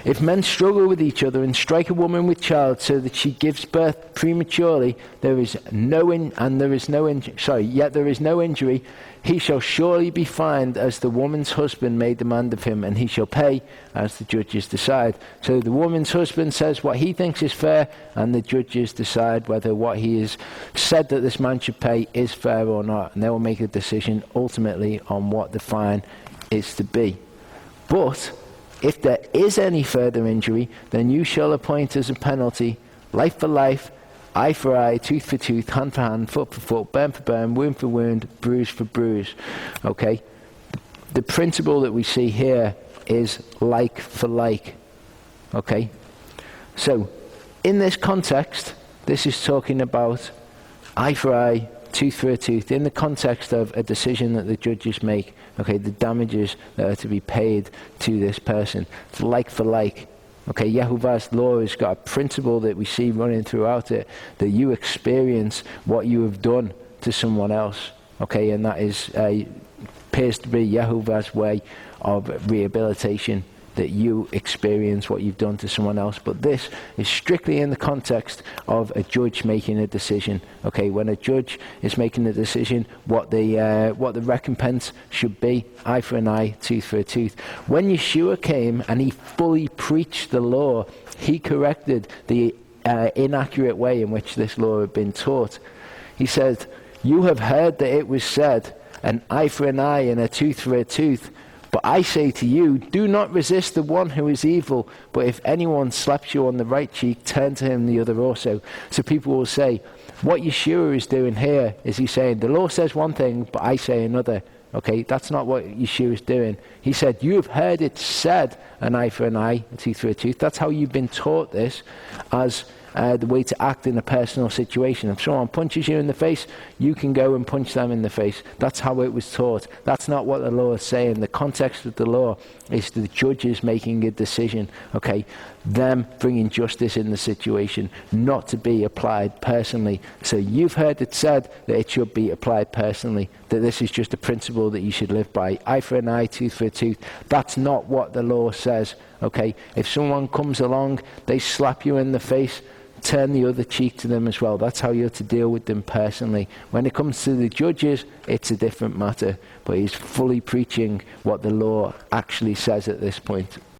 If men struggle with each other and strike a woman with child so that she gives birth prematurely, yet there is no injury, he shall surely be fined as the woman's husband made demand of him, and he shall pay as the judges decide. So the woman's husband says what he thinks is fair, and the judges decide whether what he has said that this man should pay is fair or not, and they will make a decision ultimately on what the fine is to be. But if there is any further injury, then you shall appoint as a penalty life for life, eye for eye, tooth for tooth, hand for hand, foot for foot, burn for burn, wound for wound, bruise for bruise. Okay? The principle that we see here is like for like. Okay? So, in this context, this is talking about eye for eye, tooth for a tooth, in the context of a decision that the judges make. Okay, the damages that are to be paid to this person. It's like for like. Okay, Yehovah's law has got a principle that we see running throughout it, that you experience what you have done to someone else. Okay, and that appears to be Yehovah's way of rehabilitation, that you experience what you've done to someone else. But this is strictly in the context of a judge making a decision. Okay, when a judge is making a decision, what the recompense should be, eye for an eye, tooth for a tooth. When Yeshua came and he fully preached the law, he corrected the inaccurate way in which this law had been taught. He said, "You have heard that it was said, an eye for an eye and a tooth for a tooth. But I say to you, do not resist the one who is evil, but if anyone slaps you on the right cheek, turn to him the other also." So people will say, what Yeshua is doing here is he's saying, the law says one thing, but I say another. Okay, that's not what Yeshua is doing. He said, you have heard it said, an eye for an eye, a tooth for a tooth. That's how you've been taught this as the way to act in a personal situation. If someone punches you in the face, you can go and punch them in the face. That's how it was taught. That's not what the law is saying. The context of the law is the judges making a decision, okay? Them bringing justice in the situation, not to be applied personally. So you've heard it said that it should be applied personally, that this is just a principle that you should live by. Eye for an eye, tooth for a tooth. That's not what the law says, okay? If someone comes along, they slap you in the face, turn the other cheek to them as well. That's how you're to deal with them personally. When it comes to the judges, it's a different matter. But he's fully preaching what the law actually says at this point.